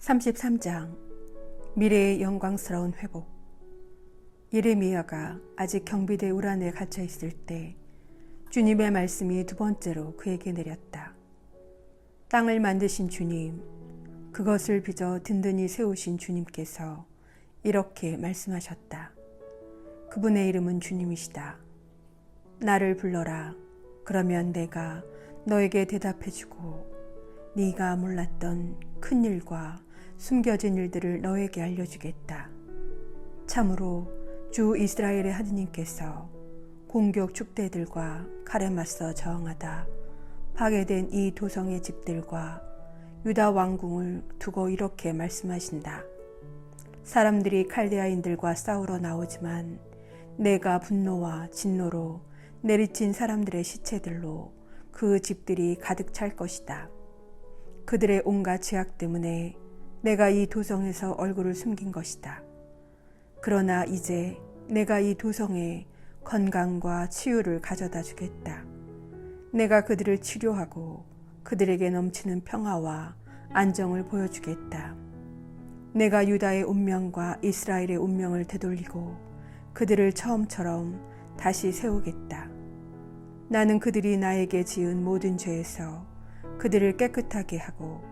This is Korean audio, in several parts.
33장 미래의 영광스러운 회복. 예레미야가 아직 경비대 울 안에 갇혀 있을 때 주님의 말씀이 두 번째로 그에게 내렸다. 땅을 만드신 주님, 그것을 빚어 든든히 세우신 주님께서 이렇게 말씀하셨다. 그분의 이름은 주님이시다. 나를 불러라. 그러면 내가 너에게 대답해주고 네가 몰랐던 큰 일과 숨겨진 일들을 너에게 알려주겠다. 참으로 주 이스라엘의 하느님께서 공격 축대들과 칼에 맞서 저항하다 파괴된 이 도성의 집들과 유다 왕궁을 두고 이렇게 말씀하신다. 사람들이 칼데아인들과 싸우러 나오지만 내가 분노와 진노로 내리친 사람들의 시체들로 그 집들이 가득 찰 것이다. 그들의 온갖 죄악 때문에 내가 이 도성에서 얼굴을 숨긴 것이다. 그러나 이제 내가 이 도성에 건강과 치유를 가져다 주겠다. 내가 그들을 치료하고 그들에게 넘치는 평화와 안정을 보여주겠다. 내가 유다의 운명과 이스라엘의 운명을 되돌리고 그들을 처음처럼 다시 세우겠다. 나는 그들이 나에게 지은 모든 죄에서 그들을 깨끗하게 하고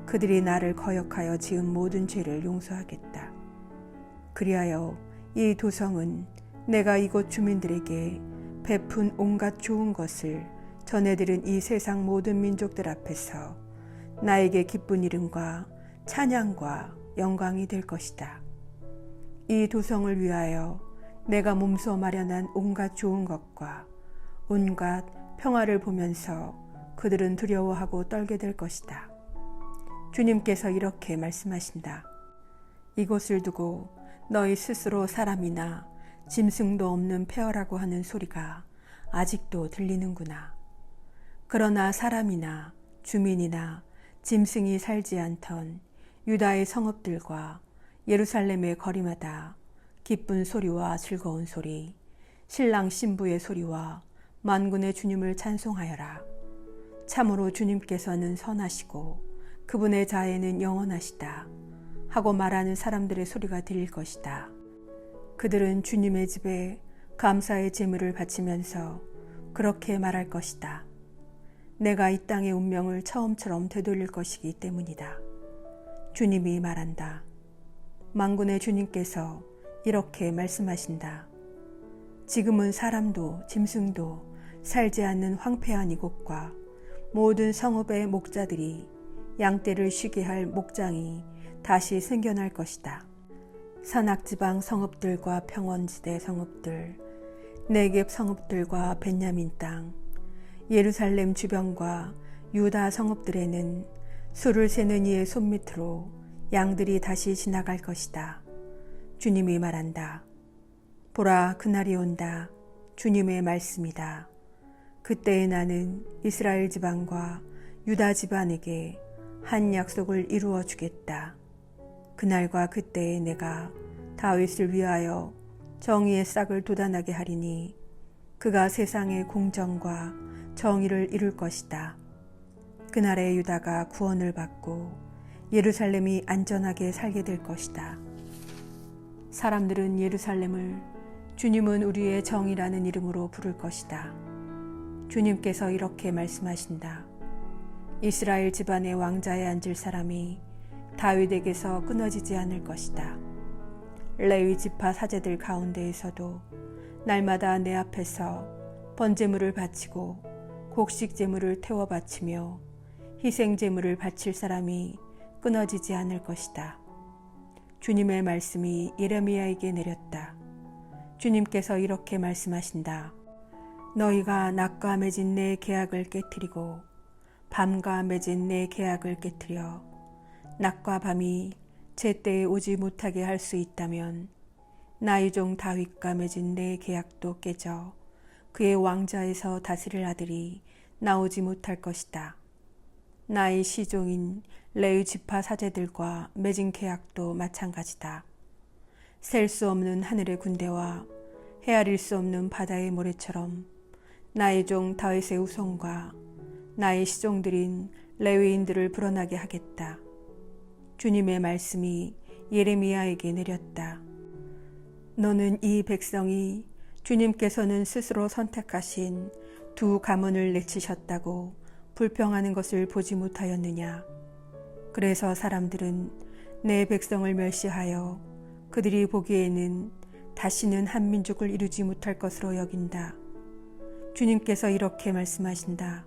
그들이 나를 거역하여 지은 모든 죄를 용서하겠다. 그리하여 이 도성은 내가 이곳 주민들에게 베푼 온갖 좋은 것을 전해들은 이 세상 모든 민족들 앞에서 나에게 기쁜 이름과 찬양과 영광이 될 것이다. 이 도성을 위하여 내가 몸소 마련한 온갖 좋은 것과 온갖 평화를 보면서 그들은 두려워하고 떨게 될 것이다. 주님께서 이렇게 말씀하신다. 이곳을 두고 너희 스스로 사람이나 짐승도 없는 폐허라고 하는 소리가 아직도 들리는구나. 그러나 사람이나 주민이나 짐승이 살지 않던 유다의 성읍들과 예루살렘의 거리마다 기쁜 소리와 즐거운 소리, 신랑 신부의 소리와 만군의 주님을 찬송하여라. 참으로 주님께서는 선하시고 그분의 자애는 영원하시다 하고 말하는 사람들의 소리가 들릴 것이다. 그들은 주님의 집에 감사의 제물을 바치면서 그렇게 말할 것이다. 내가 이 땅의 운명을 처음처럼 되돌릴 것이기 때문이다. 주님이 말한다. 만군의 주님께서 이렇게 말씀하신다. 지금은 사람도 짐승도 살지 않는 황폐한 이곳과 모든 성읍의 목자들이 양떼를 쉬게 할 목장이 다시 생겨날 것이다. 산악지방 성읍들과 평원지대 성읍들, 네겝 성읍들과 벤야민 땅, 예루살렘 주변과 유다 성읍들에는 수를 세는 이의 손밑으로 양들이 다시 지나갈 것이다. 주님이 말한다. 보라, 그날이 온다. 주님의 말씀이다. 그때에 나는 이스라엘 지방과 유다 집안에게 한 약속을 이루어 주겠다. 그날과 그때에 내가 다윗을 위하여 정의의 싹을 돋아나게 하리니 그가 세상의 공정과 정의를 이룰 것이다. 그날에 유다가 구원을 받고 예루살렘이 안전하게 살게 될 것이다. 사람들은 예루살렘을 주님은 우리의 정의라는 이름으로 부를 것이다. 주님께서 이렇게 말씀하신다. 이스라엘 집안의 왕자에 앉을 사람이 다윗에게서 끊어지지 않을 것이다. 레위 지파 사제들 가운데에서도 날마다 내 앞에서 번제물을 바치고 곡식 제물을 태워 바치며 희생 제물을 바칠 사람이 끊어지지 않을 것이다. 주님의 말씀이 예레미야에게 내렸다. 주님께서 이렇게 말씀하신다. 너희가 낮과 맺은 내 계약을 깨트리고 밤과 맺은 내 계약을 깨트려 낮과 밤이 제때에 오지 못하게 할 수 있다면 나의 종 다윗과 맺은 내 계약도 깨져 그의 왕좌에서 다스릴 아들이 나오지 못할 것이다. 나의 시종인 레위 지파 사제들과 맺은 계약도 마찬가지다. 셀 수 없는 하늘의 군대와 헤아릴 수 없는 바다의 모래처럼 나의 종 다윗의 후손과 나의 시종들인 레위인들을 불어나게 하겠다. 주님의 말씀이 예레미야에게 내렸다. 너는 이 백성이 주님께서는 스스로 선택하신 두 가문을 내치셨다고 불평하는 것을 보지 못하였느냐. 그래서 사람들은 내 백성을 멸시하여 그들이 보기에는 다시는 한 민족을 이루지 못할 것으로 여긴다. 주님께서 이렇게 말씀하신다.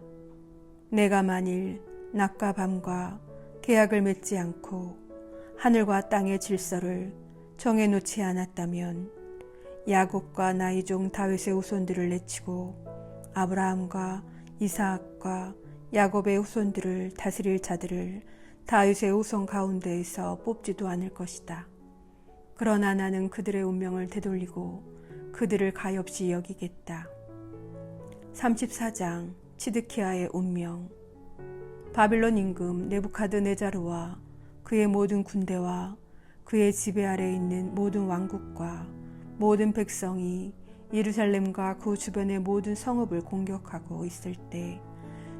내가 만일 낮과 밤과 계약을 맺지 않고 하늘과 땅의 질서를 정해놓지 않았다면 야곱과 나의 종 다윗의 후손들을 내치고 아브라함과 이삭과 야곱의 후손들을 다스릴 자들을 다윗의 후손 가운데에서 뽑지도 않을 것이다. 그러나 나는 그들의 운명을 되돌리고 그들을 가엾이 여기겠다. 34장 치드키야의 운명. 바빌론 임금 네부카드네자르와 그의 모든 군대와 그의 지배 아래에 있는 모든 왕국과 모든 백성이 예루살렘과 그 주변의 모든 성읍을 공격하고 있을 때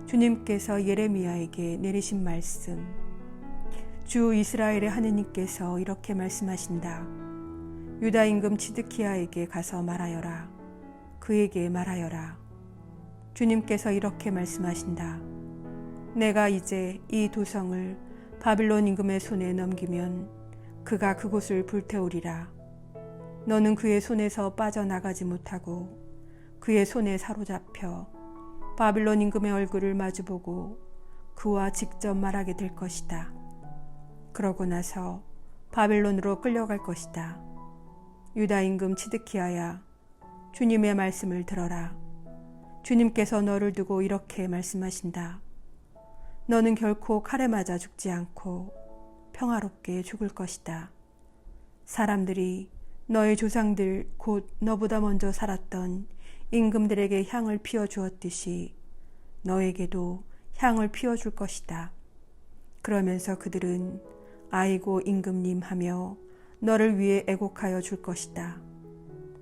주님께서 예레미야에게 내리신 말씀. 주 이스라엘의 하느님께서 이렇게 말씀하신다. 유다 임금 치드키야에게 가서 말하여라. 그에게 말하여라. 주님께서 이렇게 말씀하신다. 내가 이제 이 도성을 바빌론 임금의 손에 넘기면 그가 그곳을 불태우리라. 너는 그의 손에서 빠져나가지 못하고 그의 손에 사로잡혀 바빌론 임금의 얼굴을 마주보고 그와 직접 말하게 될 것이다. 그러고 나서 바빌론으로 끌려갈 것이다. 유다 임금 치드키야야, 주님의 말씀을 들어라. 주님께서 너를 두고 이렇게 말씀하신다. 너는 결코 칼에 맞아 죽지 않고 평화롭게 죽을 것이다. 사람들이 너의 조상들 곧 너보다 먼저 살았던 임금들에게 향을 피워주었듯이 너에게도 향을 피워줄 것이다. 그러면서 그들은 아이고 임금님 하며 너를 위해 애곡하여 줄 것이다.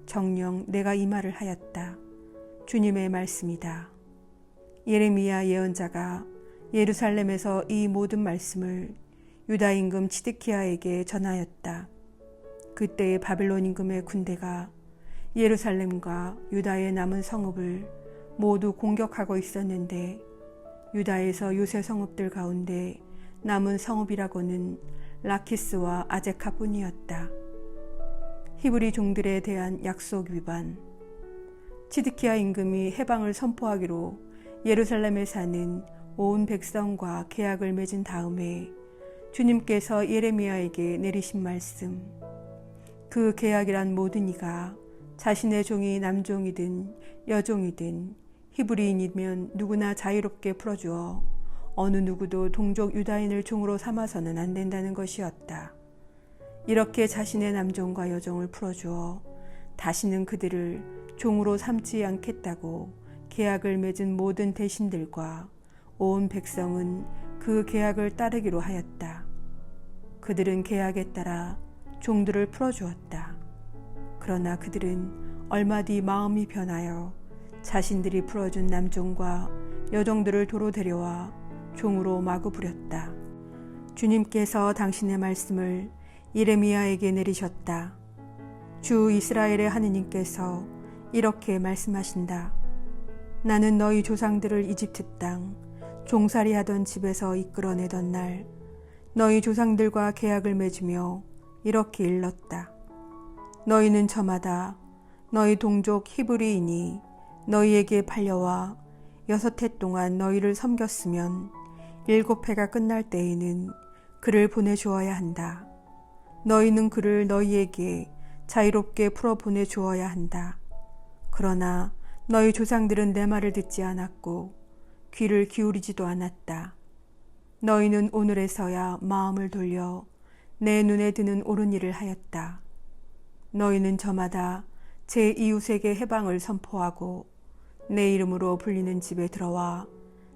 정녕 내가 이 말을 하였다. 주님의 말씀이다. 예레미야 예언자가 예루살렘에서 이 모든 말씀을 유다 임금 치드키야에게 전하였다. 그때의 바빌론 임금의 군대가 예루살렘과 유다의 남은 성읍을 모두 공격하고 있었는데 유다에서 요새 성읍들 가운데 남은 성읍이라고는 라키스와 아제카뿐이었다. 히브리 종들에 대한 약속 위반. 치드키야 임금이 해방을 선포하기로 예루살렘에 사는 온 백성과 계약을 맺은 다음에 주님께서 예레미야에게 내리신 말씀. 그 계약이란 모든 이가 자신의 종이 남종이든 여종이든 히브리인이면 누구나 자유롭게 풀어주어 어느 누구도 동족 유다인을 종으로 삼아서는 안 된다는 것이었다. 이렇게 자신의 남종과 여종을 풀어주어 다시는 그들을 종으로 삼지 않겠다고 계약을 맺은 모든 대신들과 온 백성은 그 계약을 따르기로 하였다. 그들은 계약에 따라 종들을 풀어주었다. 그러나 그들은 얼마 뒤 마음이 변하여 자신들이 풀어준 남종과 여종들을 도로 데려와 종으로 마구 부렸다. 주님께서 당신의 말씀을 예레미야에게 내리셨다. 주 이스라엘의 하느님께서 이렇게 말씀하신다. 나는 너희 조상들을 이집트 땅 종살이하던 집에서 이끌어내던 날 너희 조상들과 계약을 맺으며 이렇게 일렀다. 너희는 저마다 너희 동족 히브리인이 너희에게 팔려와 6해 동안 너희를 섬겼으면 7해가 끝날 때에는 그를 보내주어야 한다. 너희는 그를 너희에게 자유롭게 풀어 보내주어야 한다. 그러나 너희 조상들은 내 말을 듣지 않았고 귀를 기울이지도 않았다. 너희는 오늘에서야 마음을 돌려 내 눈에 드는 옳은 일을 하였다. 너희는 저마다 제 이웃에게 해방을 선포하고 내 이름으로 불리는 집에 들어와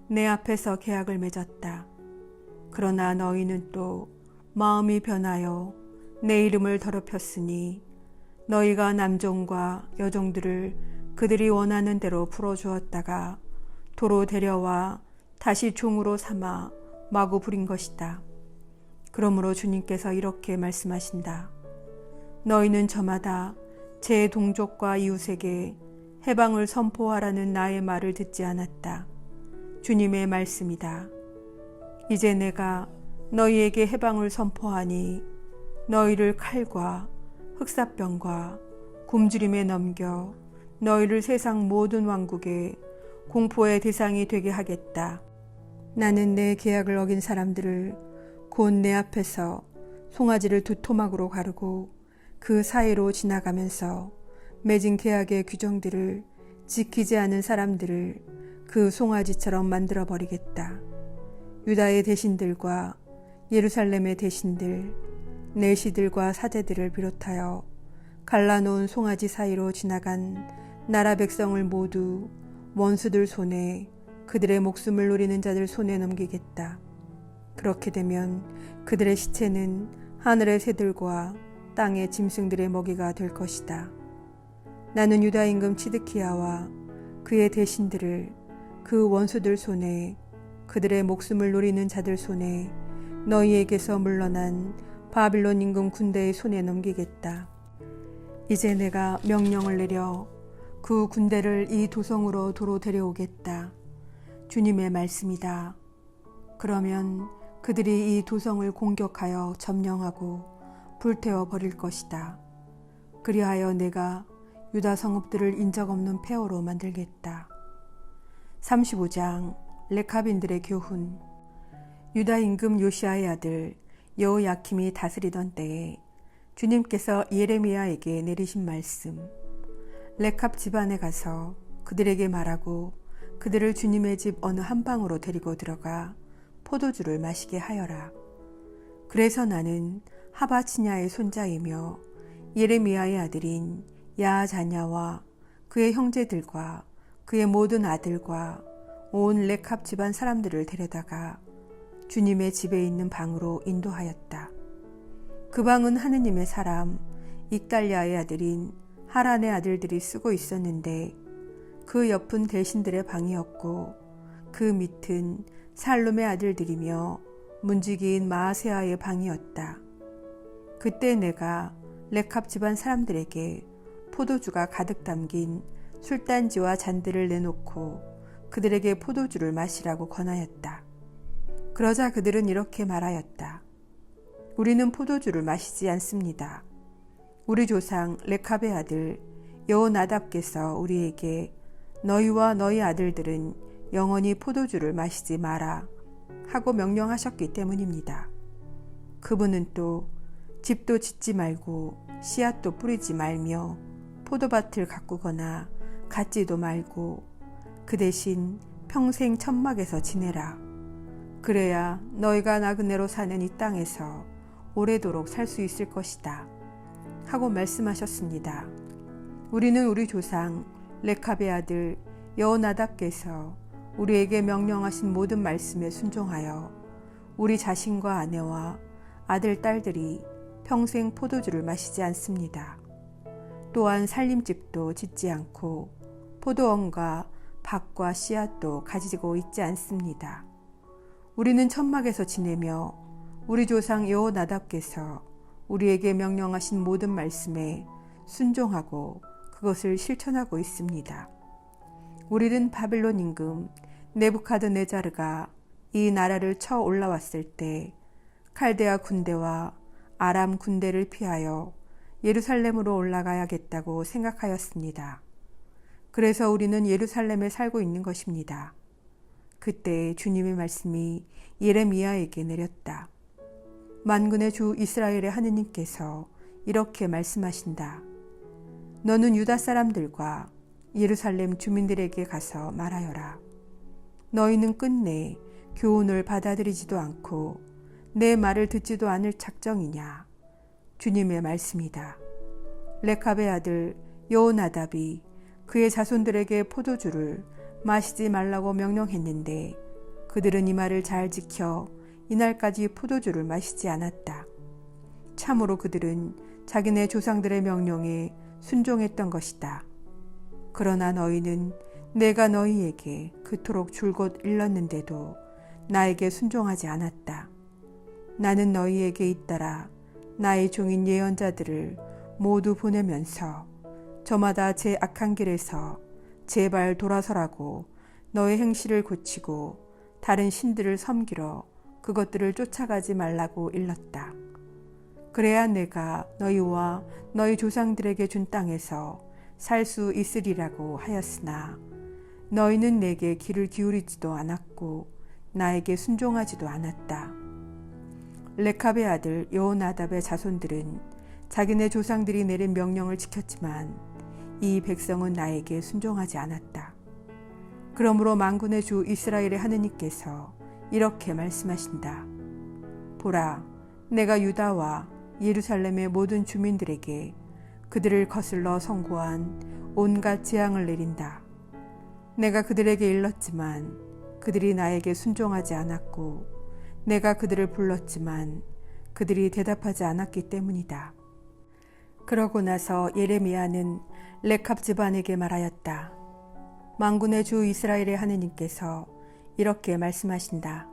내 앞에서 계약을 맺었다. 그러나 너희는 또 마음이 변하여 내 이름을 더럽혔으니 너희가 남종과 여종들을 그들이 원하는 대로 풀어주었다가 도로 데려와 다시 종으로 삼아 마구 부린 것이다. 그러므로 주님께서 이렇게 말씀하신다. 너희는 저마다 제 동족과 이웃에게 해방을 선포하라는 나의 말을 듣지 않았다. 주님의 말씀이다. 이제 내가 너희에게 해방을 선포하니 너희를 칼과 흑사병과 굶주림에 넘겨 너희를 세상 모든 왕국의 공포의 대상이 되게 하겠다. 나는 내 계약을 어긴 사람들을 곧 내 앞에서 송아지를 두 토막으로 가르고 그 사이로 지나가면서 맺은 계약의 규정들을 지키지 않은 사람들을 그 송아지처럼 만들어버리겠다. 유다의 대신들과 예루살렘의 대신들, 내시들과 사제들을 비롯하여 갈라놓은 송아지 사이로 지나간 나라 백성을 모두 원수들 손에 그들의 목숨을 노리는 자들 손에 넘기겠다. 그렇게 되면 그들의 시체는 하늘의 새들과 땅의 짐승들의 먹이가 될 것이다. 나는 유다 임금 치드키야와 그의 대신들을 그 원수들 손에 그들의 목숨을 노리는 자들 손에 너희에게서 물러난 바빌론 임금 군대의 손에 넘기겠다. 이제 내가 명령을 내려 그 군대를 이 도성으로 도로 데려오겠다. 주님의 말씀이다. 그러면 그들이 이 도성을 공격하여 점령하고 불태워 버릴 것이다. 그리하여 내가 유다 성읍들을 인적 없는 폐허로 만들겠다. 35장 레카빈들의 교훈. 유다 임금 요시아의 아들 여호야킴이 다스리던 때에 주님께서 예레미야에게 내리신 말씀. 레캅 집안에 가서 그들에게 말하고 그들을 주님의 집 어느 한 방으로 데리고 들어가 포도주를 마시게 하여라. 그래서 나는 하바치냐의 손자이며 예레미야의 아들인 야자냐와 그의 형제들과 그의 모든 아들과 온 레캅 집안 사람들을 데려다가 주님의 집에 있는 방으로 인도하였다. 그 방은 하느님의 사람 익달랴의 아들인 하란의 아들들이 쓰고 있었는데 그 옆은 대신들의 방이었고 그 밑은 살룸의 아들들이며 문지기인 마아세아의 방이었다. 그때 내가 레캅 집안 사람들에게 포도주가 가득 담긴 술단지와 잔들을 내놓고 그들에게 포도주를 마시라고 권하였다. 그러자 그들은 이렇게 말하였다. 우리는 포도주를 마시지 않습니다. 우리 조상 레캅의 아들 여호나답께서 우리에게 너희와 너희 아들들은 영원히 포도주를 마시지 마라 하고 명령하셨기 때문입니다. 그분은 또 집도 짓지 말고 씨앗도 뿌리지 말며 포도밭을 가꾸거나 갖지도 말고 그 대신 평생 천막에서 지내라. 그래야 너희가 나그네로 사는 이 땅에서 오래도록 살 수 있을 것이다 하고 말씀하셨습니다. 우리는 우리 조상 레캅의 아들 여호나답께서 우리에게 명령하신 모든 말씀에 순종하여 우리 자신과 아내와 아들, 딸들이 평생 포도주를 마시지 않습니다. 또한 살림집도 짓지 않고 포도원과 밭과 씨앗도 가지고 있지 않습니다. 우리는 천막에서 지내며 우리 조상 여호나답께서 우리에게 명령하신 모든 말씀에 순종하고 그것을 실천하고 있습니다. 우리는 바빌론 임금 네부카드네자르가 이 나라를 쳐 올라왔을 때 칼데아 군대와 아람 군대를 피하여 예루살렘으로 올라가야겠다고 생각하였습니다. 그래서 우리는 예루살렘에 살고 있는 것입니다. 그때 주님의 말씀이 예레미야에게 내렸다. 만군의 주 이스라엘의 하느님께서 이렇게 말씀하신다. 너는 유다 사람들과 예루살렘 주민들에게 가서 말하여라. 너희는 끝내 교훈을 받아들이지도 않고 내 말을 듣지도 않을 작정이냐. 주님의 말씀이다. 레캅의 아들 여호나답이 그의 자손들에게 포도주를 마시지 말라고 명령했는데 그들은 이 말을 잘 지켜 이날까지 포도주를 마시지 않았다. 참으로 그들은 자기네 조상들의 명령에 순종했던 것이다. 그러나 너희는 내가 너희에게 그토록 줄곧 일렀는데도 나에게 순종하지 않았다. 나는 너희에게 잇따라 나의 종인 예언자들을 모두 보내면서 저마다 제 악한 길에서 제발 돌아서라고 너의 행실을 고치고 다른 신들을 섬기러 그것들을 쫓아가지 말라고 일렀다. 그래야 내가 너희와 너희 조상들에게 준 땅에서 살 수 있으리라고 하였으나 너희는 내게 귀를 기울이지도 않았고 나에게 순종하지도 않았다. 레캅의 아들 여호나답의 자손들은 자기네 조상들이 내린 명령을 지켰지만 이 백성은 나에게 순종하지 않았다. 그러므로 만군의 주 이스라엘의 하느님께서 이렇게 말씀하신다. 보라, 내가 유다와 예루살렘의 모든 주민들에게 그들을 거슬러 선고한 온갖 재앙을 내린다. 내가 그들에게 일렀지만 그들이 나에게 순종하지 않았고 내가 그들을 불렀지만 그들이 대답하지 않았기 때문이다. 그러고 나서 예레미야는 레캅 집안에게 말하였다. 만군의 주 이스라엘의 하느님께서 이렇게 말씀하신다.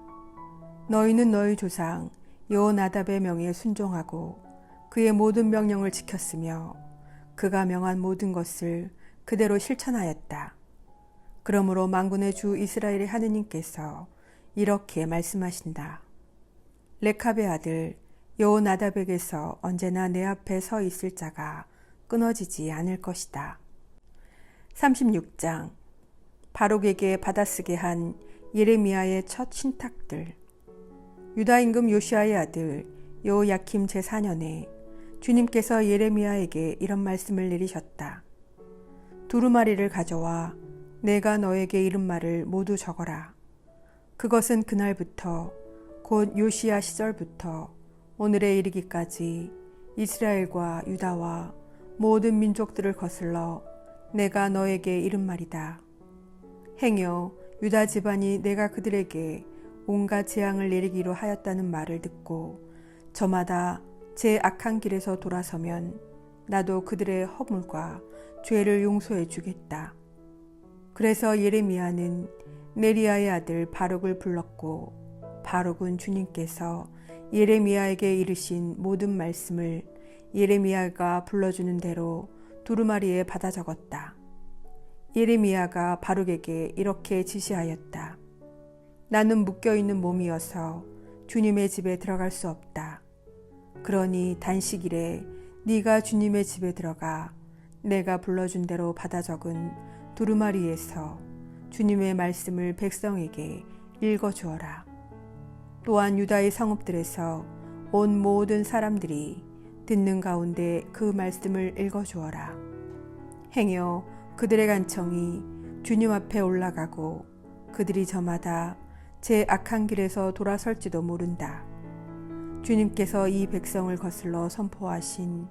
너희는 너희 조상 여호나답의 명에 순종하고 그의 모든 명령을 지켰으며 그가 명한 모든 것을 그대로 실천하였다. 그러므로 만군의 주 이스라엘의 하느님께서 이렇게 말씀하신다. 레캅의 아들 여호나답에게서 언제나 내 앞에 서 있을 자가 끊어지지 않을 것이다. 36장 바룩에게 받아쓰게 한 예레미야의 첫 신탁들. 유다 임금 요시아의 아들 여호야킴 제4년에 주님께서 예레미야에게 이런 말씀을 내리셨다. 두루마리를 가져와 내가 너에게 이른 말을 모두 적어라. 그것은 그날부터 곧 요시야 시절부터 오늘에 이르기까지 이스라엘과 유다와 모든 민족들을 거슬러 내가 너에게 이른 말이다. 행여 유다 집안이 내가 그들에게 온갖 재앙을 내리기로 하였다는 말을 듣고 저마다 제 악한 길에서 돌아서면 나도 그들의 허물과 죄를 용서해 주겠다. 그래서 예레미야는 네리야의 아들 바룩을 불렀고 바룩은 주님께서 예레미야에게 이르신 모든 말씀을 예레미야가 불러주는 대로 두루마리에 받아 적었다. 예레미야가 바룩에게 이렇게 지시하였다. 나는 묶여있는 몸이어서 주님의 집에 들어갈 수 없다. 그러니 단식일에 네가 주님의 집에 들어가 내가 불러준 대로 받아 적은 두루마리에서 주님의 말씀을 백성에게 읽어주어라. 또한 유다의 성읍들에서 온 모든 사람들이 듣는 가운데 그 말씀을 읽어주어라. 행여 그들의 간청이 주님 앞에 올라가고 그들이 저마다 제 악한 길에서 돌아설지도 모른다. 주님께서 이 백성을 거슬러 선포하신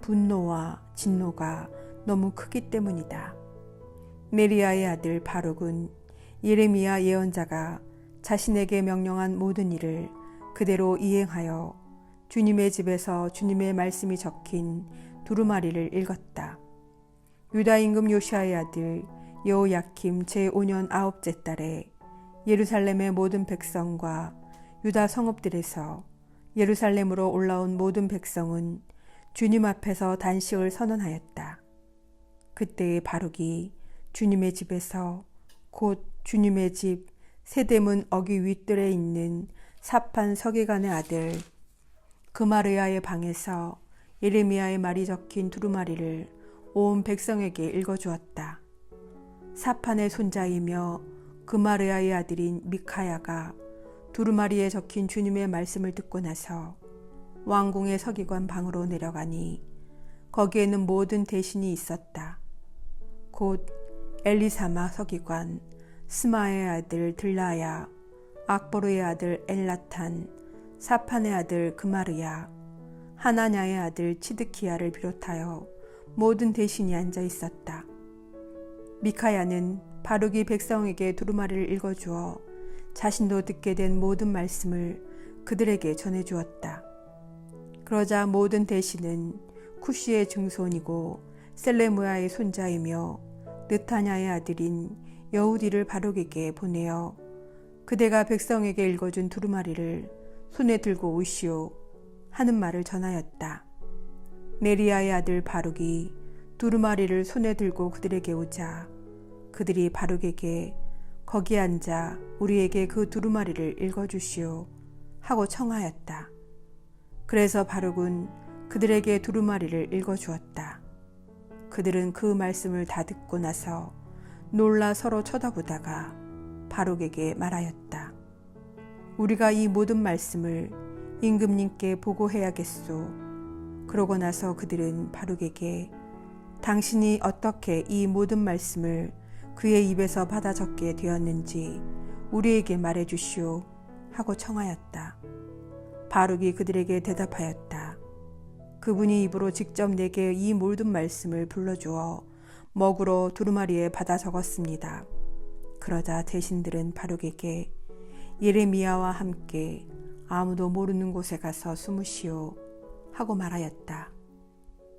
분노와 진노가 너무 크기 때문이다. 네리야의 아들 바룩은 예레미야 예언자가 자신에게 명령한 모든 일을 그대로 이행하여 주님의 집에서 주님의 말씀이 적힌 두루마리를 읽었다. 유다 임금 요시아의 아들 여호야킴 제5년 9째 달에 예루살렘의 모든 백성과 유다 성읍들에서 예루살렘으로 올라온 모든 백성은 주님 앞에서 단식을 선언하였다. 그때에 바룩이 주님의 집에서 곧 주님의 집 세대문 어귀 윗뜰에 있는 사판 서기관의 아들 그마르야의 방에서 예레미야의 말이 적힌 두루마리를 온 백성에게 읽어주었다. 사판의 손자이며 그마르야의 아들인 미카야가 두루마리에 적힌 주님의 말씀을 듣고 나서 왕궁의 서기관 방으로 내려가니 거기에는 모든 대신이 있었다. 곧 엘리사마 서기관, 스마의 아들 들라야, 악보르의 아들 엘라탄, 사판의 아들 그마르야, 하나냐의 아들 치드키야를 비롯하여 모든 대신이 앉아 있었다. 미카야는 바룩이 백성에게 두루마리를 읽어주어 자신도 듣게 된 모든 말씀을 그들에게 전해주었다. 그러자 모든 대신은 쿠시의 증손이고 셀레무야의 손자이며 느타냐의 아들인 여우디를 바룩에게 보내어 그대가 백성에게 읽어준 두루마리를 손에 들고 오시오 하는 말을 전하였다. 네리야의 아들 바룩이 두루마리를 손에 들고 그들에게 오자 그들이 바룩에게 거기 앉아 우리에게 그 두루마리를 읽어주시오 하고 청하였다. 그래서 바룩은 그들에게 두루마리를 읽어주었다. 그들은 그 말씀을 다 듣고 나서 놀라 서로 쳐다보다가 바룩에게 말하였다. 우리가 이 모든 말씀을 임금님께 보고해야겠소. 그러고 나서 그들은 바룩에게 당신이 어떻게 이 모든 말씀을 그의 입에서 받아 적게 되었는지 우리에게 말해 주시오 하고 청하였다. 바룩이 그들에게 대답하였다. 그분이 입으로 직접 내게 이 모든 말씀을 불러주어 먹으로 두루마리에 받아 적었습니다. 그러자 대신들은 바룩에게 예레미야와 함께 아무도 모르는 곳에 가서 숨으시오 하고 말하였다.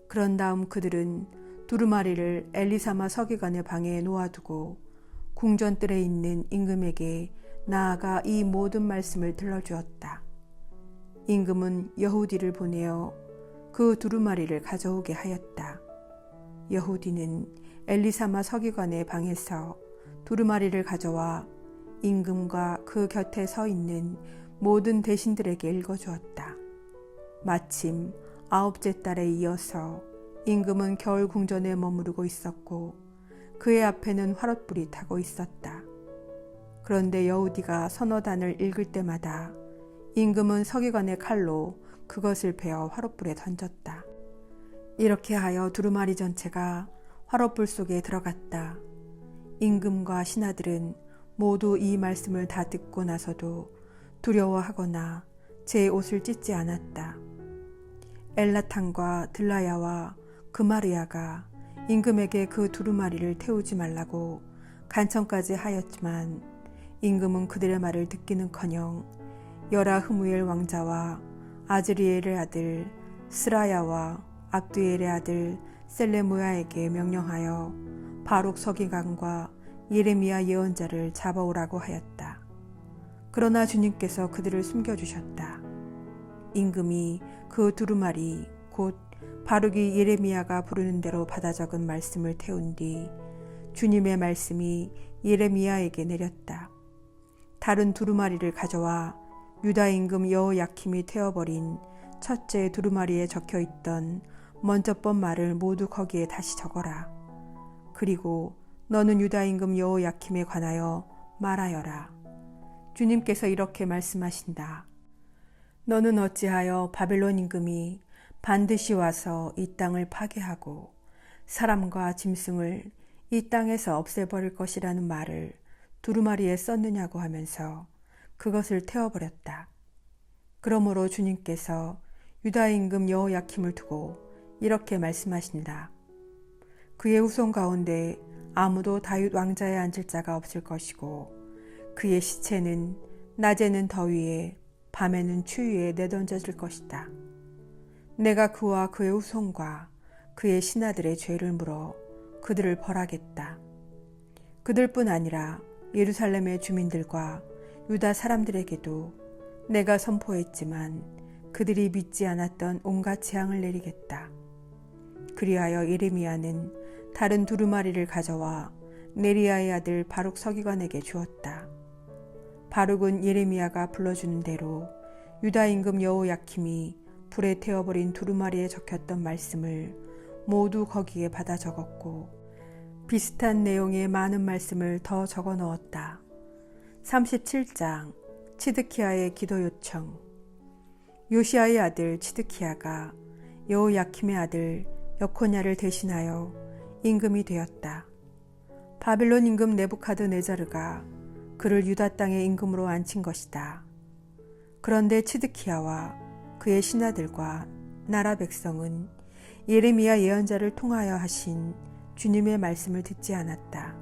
그런 다음 그들은 두루마리를 엘리사마 서기관의 방에 놓아두고 궁전뜰에 있는 임금에게 나아가 이 모든 말씀을 들려주었다. 임금은 여후디를 보내어 그 두루마리를 가져오게 하였다. 여후디는 엘리사마 서기관의 방에서 두루마리를 가져와 임금과 그 곁에 서 있는 모든 대신들에게 읽어주었다. 마침 9째 달에 이어서 임금은 겨울 궁전에 머무르고 있었고 그의 앞에는 화롯불이 타고 있었다. 그런데 여후디가 선어단을 읽을 때마다 임금은 서기관의 칼로 그것을 베어 화롯불에 던졌다. 이렇게 하여 두루마리 전체가 화롯불 속에 들어갔다. 임금과 신하들은 모두 이 말씀을 다 듣고 나서도 두려워하거나 제 옷을 찢지 않았다. 엘나탄과 들라야와 그마르야가 임금에게 그 두루마리를 태우지 말라고 간청까지 하였지만 임금은 그들의 말을 듣기는커녕 여라 흐무엘 왕자와 아즈리엘의 아들 스라야와 압두엘의 아들 셀레무야에게 명령하여 바룩 서기관과 예레미야 예언자를 잡아오라고 하였다. 그러나 주님께서 그들을 숨겨주셨다. 임금이 그 두루마리 곧 바룩이 예레미야가 부르는 대로 받아 적은 말씀을 태운 뒤 주님의 말씀이 예레미야에게 내렸다. 다른 두루마리를 가져와 유다 임금 여호야킴이 태워버린 첫째 두루마리에 적혀있던 먼저 번 말을 모두 거기에 다시 적어라. 그리고 너는 유다 임금 여호야킴에 관하여 말하여라. 주님께서 이렇게 말씀하신다. 너는 어찌하여 바벨론 임금이 반드시 와서 이 땅을 파괴하고 사람과 짐승을 이 땅에서 없애버릴 것이라는 말을 두루마리에 썼느냐고 하면서 그것을 태워버렸다. 그러므로 주님께서 유다 임금 여호야킴을 두고 이렇게 말씀하신다. 그의 후손 가운데 아무도 다윗 왕자에 앉을 자가 없을 것이고 그의 시체는 낮에는 더위에 밤에는 추위에 내던져질 것이다. 내가 그와 그의 후손과 그의 신하들의 죄를 물어 그들을 벌하겠다. 그들뿐 아니라 예루살렘의 주민들과 유다 사람들에게도 내가 선포했지만 그들이 믿지 않았던 온갖 재앙을 내리겠다. 그리하여 예레미야는 다른 두루마리를 가져와 네리야의 아들 바룩 서기관에게 주었다. 바룩은 예레미야가 불러주는 대로 유다 임금 여호야킴이 불에 태워버린 두루마리에 적혔던 말씀을 모두 거기에 받아 적었고 비슷한 내용의 많은 말씀을 더 적어 넣었다. 37장 치드키야의 기도 요청. 요시야의 아들 치드키야가 여호야킴의 아들 여코냐를 대신하여 임금이 되었다. 바빌론 임금 네부카드네자르가 그를 유다 땅의 임금으로 앉힌 것이다. 그런데 치드키야와 그의 신하들과 나라 백성은 예레미야 예언자를 통하여 하신 주님의 말씀을 듣지 않았다.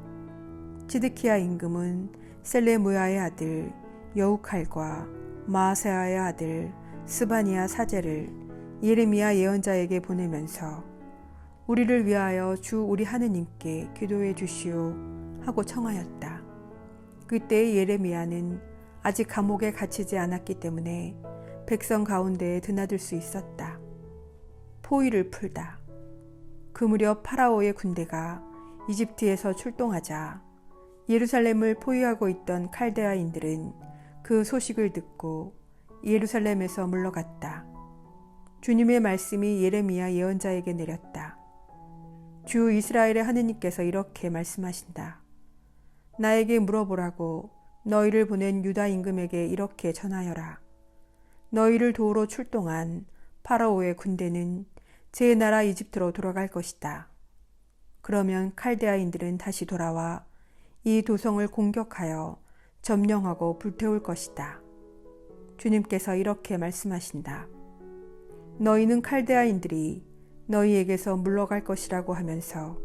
치드키야 임금은 셀레무야의 아들 여우칼과 마아세야의 아들 스바니야 사제를 예레미야 예언자에게 보내면서 우리를 위하여 주 우리 하느님께 기도해 주시오 하고 청하였다. 그때 예레미야는 아직 감옥에 갇히지 않았기 때문에 백성 가운데에 드나들 수 있었다. 포위를 풀다. 그 무렵 파라오의 군대가 이집트에서 출동하자 예루살렘을 포위하고 있던 칼데아인들은 그 소식을 듣고 예루살렘에서 물러갔다. 주님의 말씀이 예레미야 예언자에게 내렸다. 주 이스라엘의 하느님께서 이렇게 말씀하신다. 나에게 물어보라고 너희를 보낸 유다 임금에게 이렇게 전하여라. 너희를 도우러 출동한 파라오의 군대는 제 나라 이집트로 돌아갈 것이다. 그러면 칼데아인들은 다시 돌아와 이 도성을 공격하여 점령하고 불태울 것이다. 주님께서 이렇게 말씀하신다. 너희는 칼데아인들이 너희에게서 물러갈 것이라고 하면서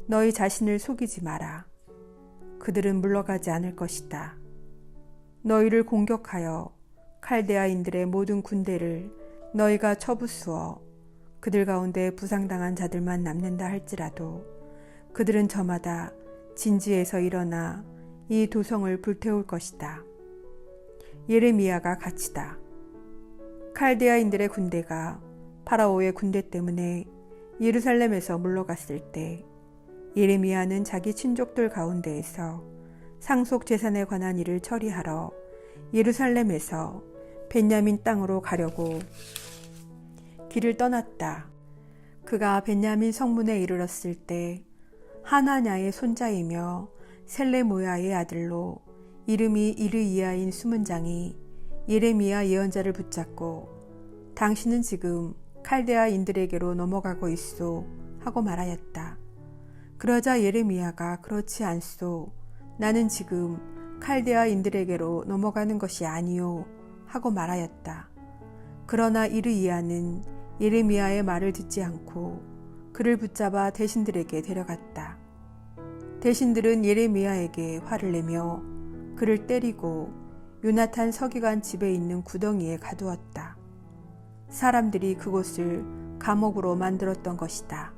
너희 자신을 속이지 마라. 그들은 물러가지 않을 것이다. 너희를 공격하여 칼데아인들의 모든 군대를 너희가 쳐부수어 그들 가운데 부상당한 자들만 남는다 할지라도 그들은 저마다 진지에서 일어나 이 도성을 불태울 것이다. 예레미야가 갇히다. 칼데아인들의 군대가 파라오의 군대 때문에 예루살렘에서 물러갔을 때 예레미야는 자기 친족들 가운데에서 상속 재산에 관한 일을 처리하러 예루살렘에서 벤야민 땅으로 가려고 길을 떠났다. 그가 벤야민 성문에 이르렀을 때 하나냐의 손자이며 셀레모야의 아들로 이름이 이르이야인 수문장이 예레미야 예언자를 붙잡고 당신은 지금 칼데아인들에게로 넘어가고 있소 하고 말하였다. 그러자 예레미야가 그렇지 않소. 나는 지금 칼데아인들에게로 넘어가는 것이 아니요 하고 말하였다. 그러나 이르이야는 예레미야의 말을 듣지 않고 그를 붙잡아 대신들에게 데려갔다. 대신들은 예레미야에게 화를 내며 그를 때리고 요나탄 서기관 집에 있는 구덩이에 가두었다. 사람들이 그곳을 감옥으로 만들었던 것이다.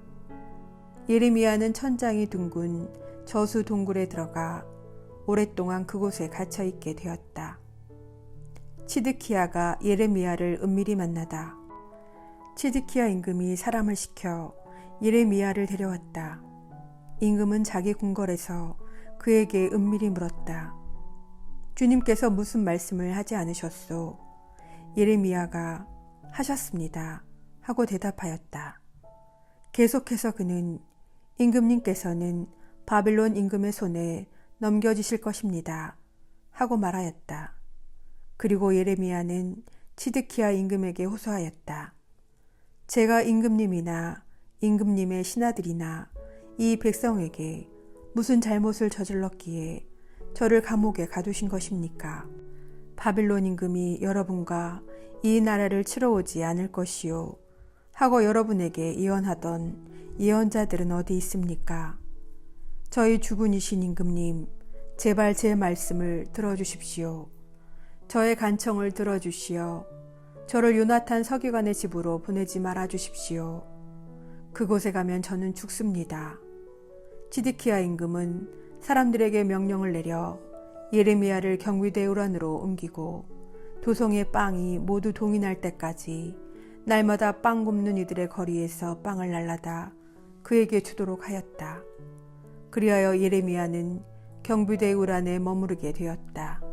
예레미야는 천장이 둥근 저수 동굴에 들어가 오랫동안 그곳에 갇혀 있게 되었다. 치드키야가 예레미야를 은밀히 만나다. 치드키야 임금이 사람을 시켜 예레미야를 데려왔다. 임금은 자기 궁궐에서 그에게 은밀히 물었다. 주님께서 무슨 말씀을 하지 않으셨소? 예레미야가 하셨습니다 하고 대답하였다. 계속해서 그는 임금님께서는 바빌론 임금의 손에 넘겨지실 것입니다 하고 말하였다. 그리고 예레미야는 치드키야 임금에게 호소하였다. 제가 임금님이나 임금님의 신하들이나 이 백성에게 무슨 잘못을 저질렀기에 저를 감옥에 가두신 것입니까? 바빌론 임금이 여러분과 이 나라를 치러 오지 않을 것이요 하고 여러분에게 예언하던 예언자들은 어디 있습니까? 저희 주군이신 임금님, 제발 제 말씀을 들어주십시오. 저의 간청을 들어주시어 저를 요나탄 서기관의 집으로 보내지 말아 주십시오. 그곳에 가면 저는 죽습니다. 치드키야 임금은 사람들에게 명령을 내려 예레미야를 경비대우란으로 옮기고 도성의 빵이 모두 동이 날 때까지 날마다 빵 굽는 이들의 거리에서 빵을 날라다 그에게 주도록 하였다. 그리하여 예레미야는 경비대우란에 머무르게 되었다.